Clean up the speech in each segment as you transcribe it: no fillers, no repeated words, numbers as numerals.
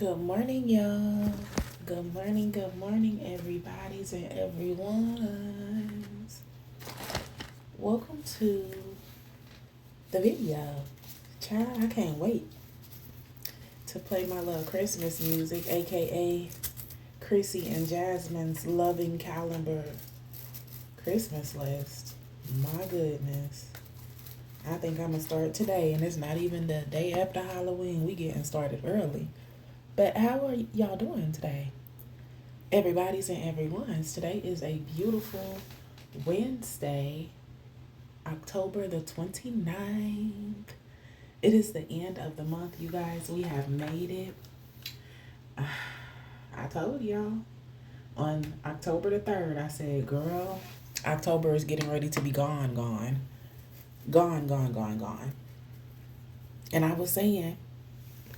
Good morning, y'all. Good morning, everybody's and everyone's. Welcome to the video. Child, I can't wait to play my little Christmas music, aka Chrissy and Jasmine's loving calendar Christmas list. My goodness. I think I'm gonna start today, and it's not even the day after Halloween. We getting started early. But how are y'all doing today? Everybody's and everyone's. Today is a beautiful Wednesday, October the 29th. It is the end of the month, you guys. We have made it. I told y'all on October the 3rd, I said, girl, October is getting ready to be gone, gone. Gone, gone, gone, gone. And I was saying,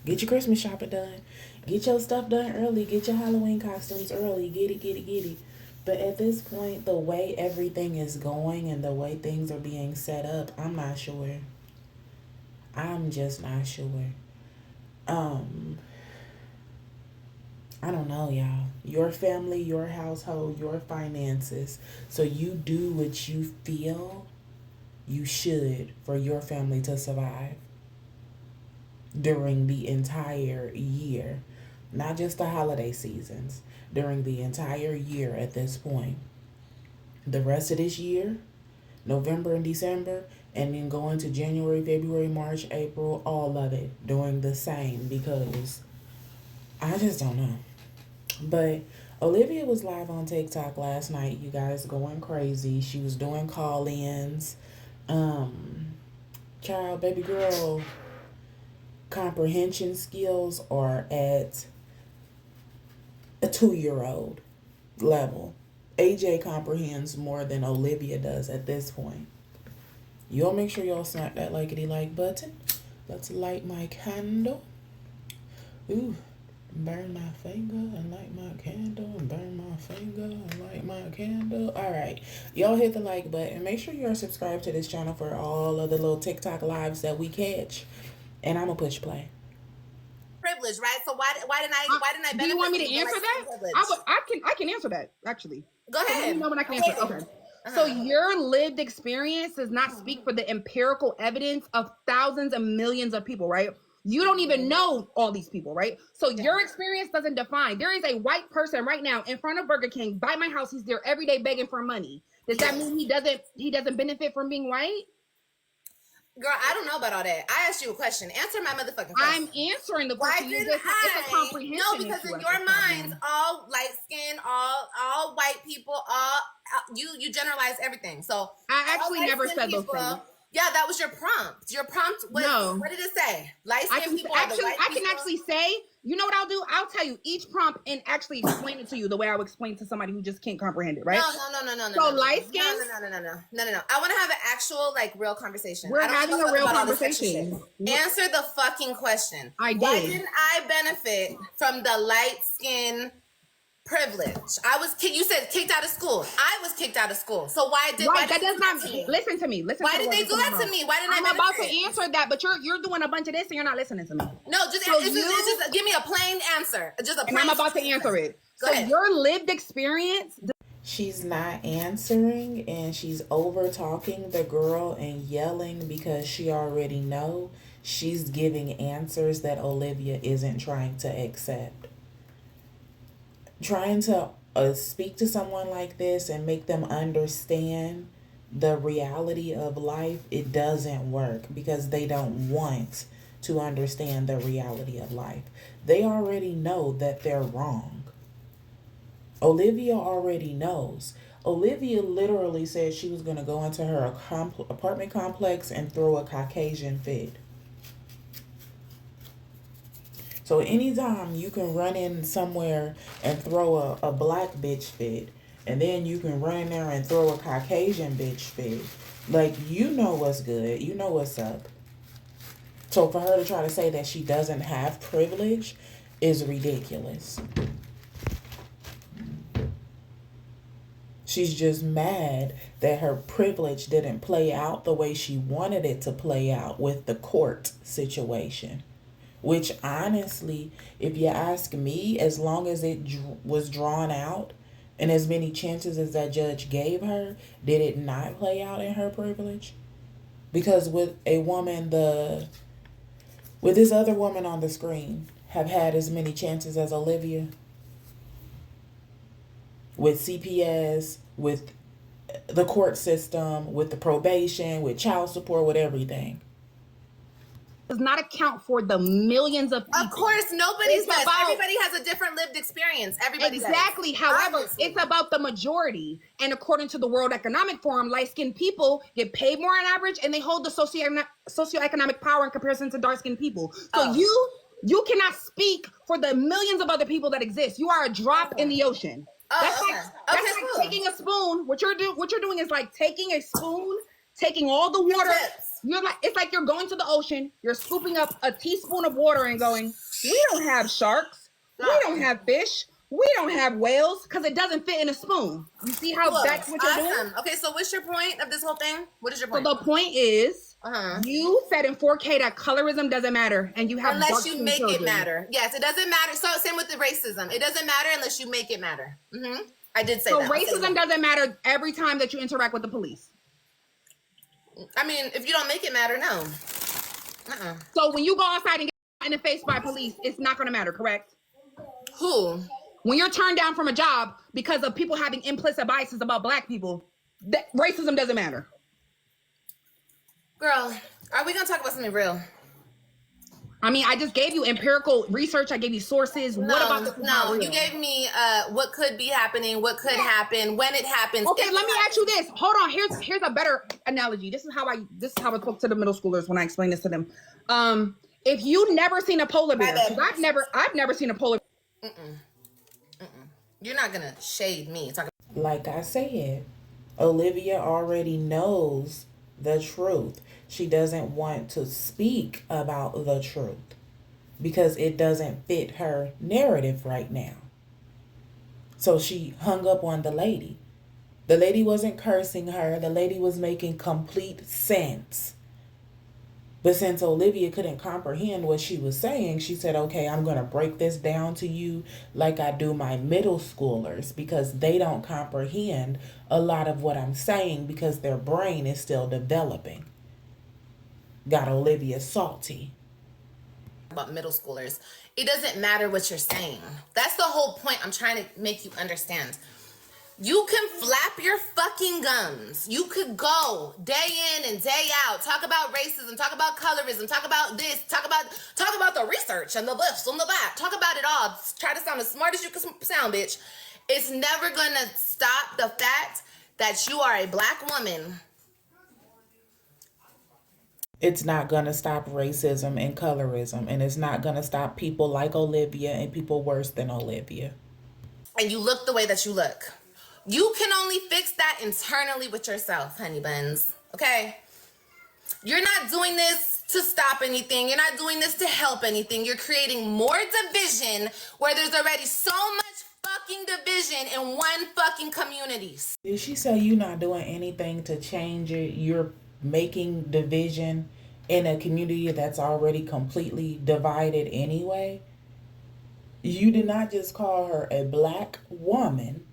get your Christmas shopping done. Get your stuff done early. Get your Halloween costumes early. Get it, get it, get it. But at this point, the way everything is going and the way things are being set up, I'm not sure. I'm just not sure. I don't know, y'all. Your family, your household, your finances. So you do what you feel you should for your family to survive during the entire year, not just the holiday seasons, during the entire year at this point. The rest of this year, November and December, and then going to January, February, March, April, all of it doing the same because I just don't know. But Olivia was live on TikTok last night, you guys, going crazy. She was doing call ins. Child, baby girl comprehension skills are at a 2-year-old level. AJ comprehends more than Olivia does at this point. Y'all make sure y'all smack that likety like button. Let's light my candle. Ooh, burn my finger and light my candle and burn my finger and light my candle. All right, y'all hit the like button. Make sure you're subscribed to this channel for all of the little TikTok lives that we catch. And I'm gonna push play. Privilege, right? So why didn't I benefit? Do you want me to answer that? I can answer that actually. Go ahead. So let me know when I can answer. Okay. So your lived experience does not speak for the empirical evidence of thousands and millions of people, right? You don't even know all these people, right? So your experience doesn't define. There is a white person right now in front of Burger King by my house. He's there every day begging for money. Does that mean he doesn't benefit from being white? Girl, I don't know about all that. I asked you a question. Answer my motherfucking question. I'm answering the question. Why didn't I? It's a comprehension. No, because in your minds, all light skin, all white people, all you generalize everything. So I actually never said those things. Yeah, that was your prompt. Your prompt was, no. What did it say? Light skin people are the white I can actually say, you know what I'll do? I'll tell you each prompt and actually explain it to you the way I would explain to somebody who just can't comprehend it, right? No. So light skin? No. I want to have an actual, like, real conversation. We're having a real conversation. Answer the fucking question. I did. Why didn't I benefit from the light skin privilege? You said kicked out of school. I was kicked out of school. So why did listen to me. Why did they do that to me? Why didn't I'm about to answer that, but you're doing a bunch of this and you're not listening to me. No, just give me a plain answer. Just a plain. And I'm about to answer it. Go ahead. Your lived experience. She's not answering and she's over talking the girl and yelling because she already know she's giving answers that Olivia isn't trying to accept. Trying to speak to someone like this and make them understand the reality of life, it doesn't work because they don't want to understand the reality of life. They already know that they're wrong. Olivia already knows. Olivia literally said she was going to go into her apartment complex and throw a Caucasian fit. So anytime you can run in somewhere and throw a black bitch fit, and then you can run in there and throw a Caucasian bitch fit, like, you know what's good. You know what's up. So for her to try to say that she doesn't have privilege is ridiculous. She's just mad that her privilege didn't play out the way she wanted it to play out with the court situation. Which honestly, if you ask me, as long as it was drawn out and as many chances as that judge gave her, did it not play out in her privilege? Because with a woman, with this other woman on the screen, have had as many chances as Olivia, with CPS, with the court system, with the probation, with child support, with everything. Does not account for the millions of people. Of course, nobody's does. Everybody has a different lived experience. Everybody exactly. does. However, Obviously. it's about the majority. And according to the World Economic Forum, light-skinned people get paid more on average, and they hold the socioeconomic power in comparison to dark-skinned people. So you cannot speak for the millions of other people that exist. You are a drop in the ocean. That's like taking a spoon. What you're doing is like taking a spoon, taking all the water. It's like you're going to the ocean, you're scooping up a teaspoon of water and going, we don't have sharks, we don't have fish, we don't have whales, because it doesn't fit in a spoon. You see how that's what you're doing? Okay, so what's your point of this whole thing? What is your point? So the point is, you said in 4K that colorism doesn't matter, and you have unless you make it matter. Yes, it doesn't matter. So same with the racism. It doesn't matter unless you make it matter. I did say that. So racism doesn't matter every time that you interact with the police. I mean, if you don't make it matter, no. So when you go outside and get in the face by police, it's not going to matter, correct? Who? When you're turned down from a job because of people having implicit biases about black people, that racism doesn't matter. Girl, are we going to talk about something real? I mean, I just gave you empirical research. I gave you sources. What about this? No, you gave me what could be happening, what could happen, when it happens. Okay, let me ask you this. Hold on. Here's a better analogy. This is how I talk to the middle schoolers when I explain this to them. If you never seen a polar bear, I've never seen a polar bear. You're not gonna shade me. Like I said, Olivia already knows the truth. She doesn't want to speak about the truth because it doesn't fit her narrative right now. So she hung up on the lady. The lady wasn't cursing her. The lady was making complete sense. But since Olivia couldn't comprehend what she was saying, she said, okay, I'm going to break this down to you like I do my middle schoolers because they don't comprehend a lot of what I'm saying because their brain is still developing. Got Olivia salty. About middle schoolers. It doesn't matter what you're saying. That's the whole point I'm trying to make you understand. You can flap your fucking gums. You could go day in and day out, talk about racism, talk about colorism, talk about this, talk about the research and the this and the that. Talk about it all. Try to sound as smart as you can sound, bitch. It's never gonna stop the fact that you are a black woman. It's not going to stop racism and colorism, and it's not going to stop people like Olivia and people worse than Olivia. And you look the way that you look. You can only fix that internally with yourself, honey buns. Okay? You're not doing this to stop anything. You're not doing this to help anything. You're creating more division where there's already so much fucking division in one fucking community. Did she say you're not doing anything to change it? You're making division in a community that's already completely divided anyway? You did not just call her a black woman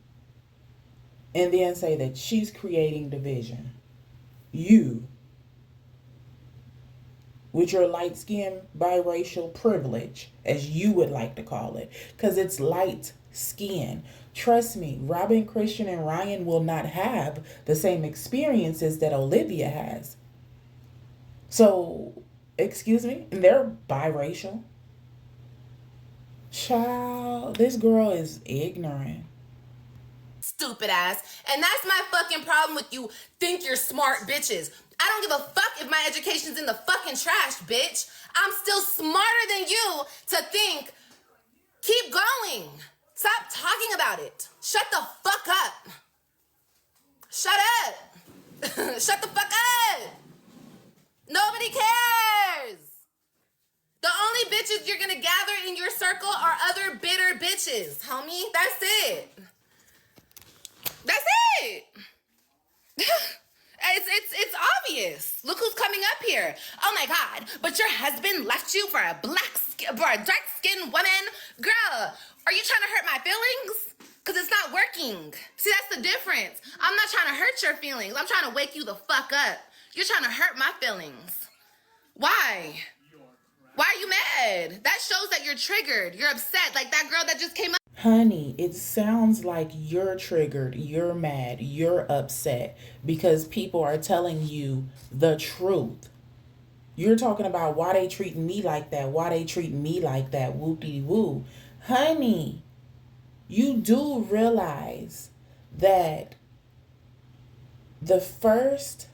and then say that she's creating division. You, with your light skin biracial privilege, as you would like to call it, because it's light skin. Trust me, Robin, Christian, and Ryan will not have the same experiences that Olivia has. So, excuse me, they're biracial. Child, this girl is ignorant. Stupid ass. And that's my fucking problem with you think you're smart bitches. I don't give a fuck if my education's in the fucking trash, bitch. I'm still smarter than you to think, keep going. Stop talking about it. Shut the fuck up. Shut up. Shut the fuck up. Nobody cares. The only bitches you're gonna gather in your circle are other bitter bitches, homie. That's it. That's it. It's obvious. Look who's coming up here. Oh my God! But your husband left you for a dark skinned woman. Girl, are you trying to hurt my feelings? Cause it's not working. See, that's the difference. I'm not trying to hurt your feelings. I'm trying to wake you the fuck up. You're trying to hurt my feelings. Why? Why are you mad? That shows that you're triggered. You're upset. Like that girl that just came up. Honey, it sounds like you're triggered, you're mad, you're upset because people are telling you the truth. You're talking about why they treating me like that, why they treating me like that, whoop-de-woo. Honey, you do realize that the first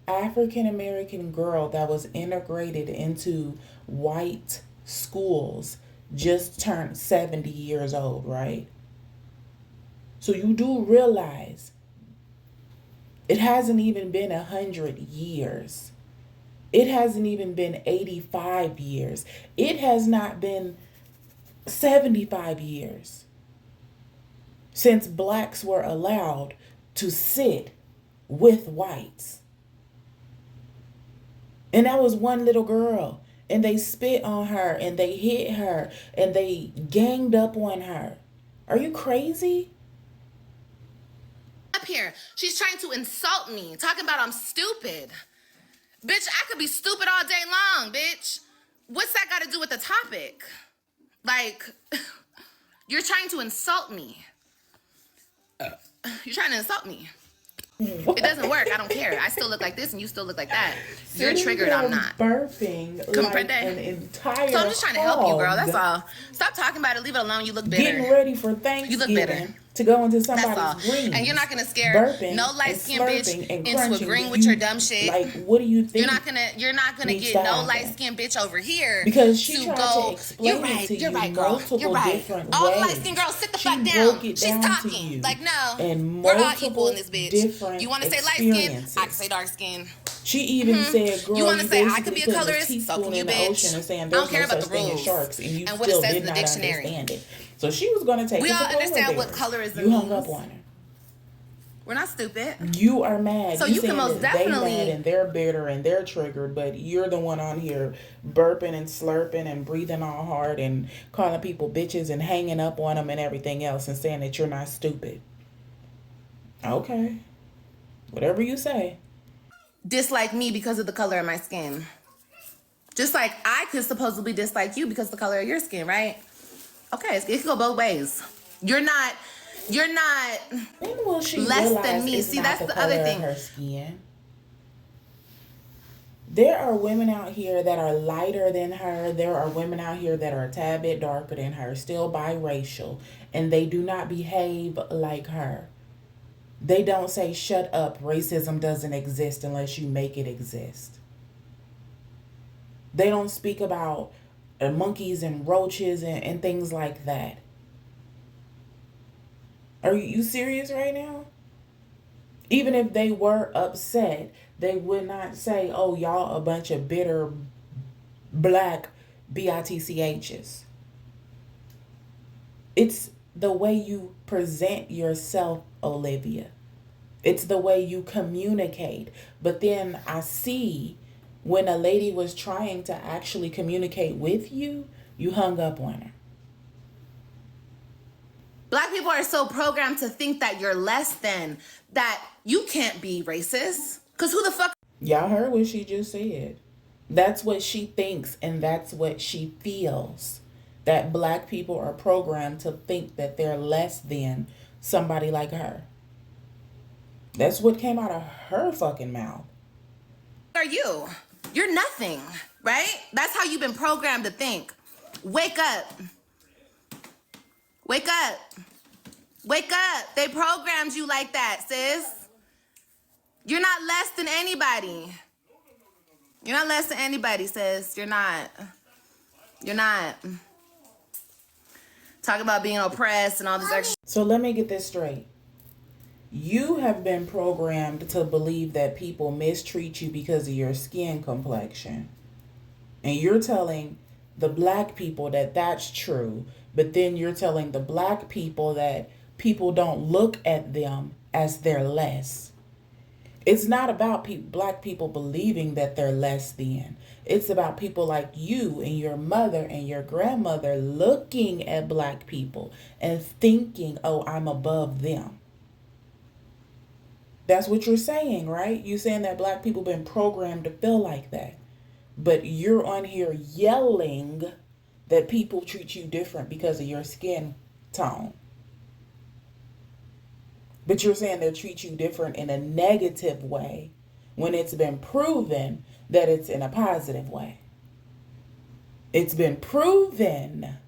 African American girl that was integrated into white schools just turned 70 years old, right? So you do realize it hasn't even been 100 years. It hasn't even been 85 years. It has not been 75 years since blacks were allowed to sit with whites. And that was one little girl. And they spit on her and they hit her and they ganged up on her. Are you crazy? Up here, she's trying to insult me, talking about I'm stupid. Bitch, I could be stupid all day long, bitch. What's that got to do with the topic? Like, you're trying to insult me. You're trying to insult me. It doesn't work. I don't care. I still look like this and you still look like that. You're triggered. I'm not. Burping like an entire So I'm just trying to help you, girl. That's all. Stop talking about it. Leave it alone. You look bitter. Getting ready for Thanksgiving. You look bitter. To go into somebody's greens. And you're not gonna scare no light-skinned bitch into agreeing with your dumb shit. Like, what do you think? You're not gonna get no light-skinned bitch over here because she tried to explain it to you multiple different ways. All the light-skinned girls, sit the fuck down. She's talking. Like, no, we're all equal in this bitch. You want to say light-skinned? I can say dark-skinned. She even said, "Girl, you want to say I could be a colorist? So can you, bitch? I don't care about the rules sharks, and you and what it still says did in the not dictionary." Understand it. So she was going to take. We it all to understand what colorism means. You hung up on her. We're not stupid. You are mad. So you can most definitely. They mad and they're bitter and they're triggered, but you're the one on here burping and slurping and breathing all hard and calling people bitches and hanging up on them and everything else and saying that you're not stupid. Okay, whatever you say. Dislike me because of the color of my skin. Just like I could supposedly dislike you because of the color of your skin, right? Okay, it can go both ways. You're not when will she less than me. See, that's the other thing. Her skin. There are women out here that are lighter than her. There are women out here that are a tad bit darker than her, still biracial, and they do not behave like her. They don't say, "Shut up, racism doesn't exist unless you make it exist." They don't speak about monkeys and roaches and things like that. Are you serious right now? Even if they were upset, they would not say, "Oh, y'all a bunch of bitter black bitchs." It's the way you present yourself, Olivia. It's the way you communicate. But then I see when a lady was trying to actually communicate with you, you hung up on her. Black people are so programmed to think that you're less than, that you can't be racist. Because who the fuck? Y'all heard what she just said. That's what she thinks and that's what she feels. That black people are programmed to think that they're less than somebody like her. That's what came out of her fucking mouth. Are you? You're nothing, right? That's how you've been programmed to think. Wake up. Wake up. Wake up. They programmed you like that, sis. You're not less than anybody. You're not less than anybody, sis. You're not. You're not. Talk about being oppressed and all this extra. So let me get this straight. You have been programmed to believe that people mistreat you because of your skin complexion. And you're telling the black people that that's true. But then you're telling the black people that people don't look at them as they're less. It's not about black people believing that they're less than. It's about people like you and your mother and your grandmother looking at black people and thinking, oh, I'm above them. That's what you're saying, right? You're saying that black people been programmed to feel like that. But you're on here yelling that people treat you different because of your skin tone. But you're saying they treat you different in a negative way when it's been proven that it's in a positive way. It's been proven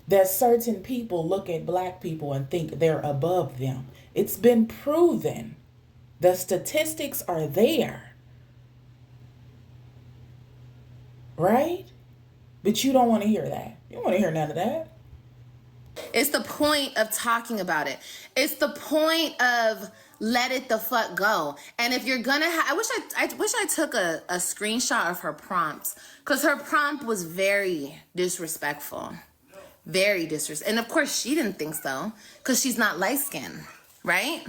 that certain people look at black people and think they're above them. It's been proven. The statistics are there. Right? But you don't want to hear that. You don't want to hear none of that. It's the point of talking about it. It's the point of let it the fuck go. And if you're gonna I wish I took a screenshot of her prompts, because her prompt was very disrespectful. Very disrespectful. And of course she didn't think so, because she's not light-skinned, right?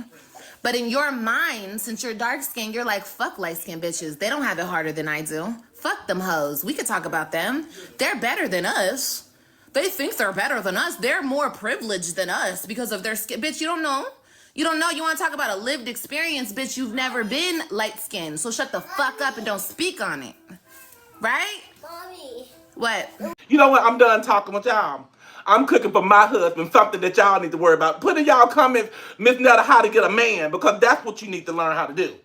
But in your mind, since you're dark-skinned, you're like, fuck light-skinned bitches. They don't have it harder than I do. Fuck them hoes. We could talk about them. They're better than us. They think they're better than us. They're more privileged than us because of their skin. Bitch, you don't know. You don't know. You want to talk about a lived experience, bitch. You've never been light-skinned. So shut the fuck up and don't speak on it. Right? Mommy. What? You know what? I'm done talking with y'all. I'm cooking for my husband, something that y'all need to worry about. Put in y'all comments, Miss Netta, how to get a man, because that's what you need to learn how to do.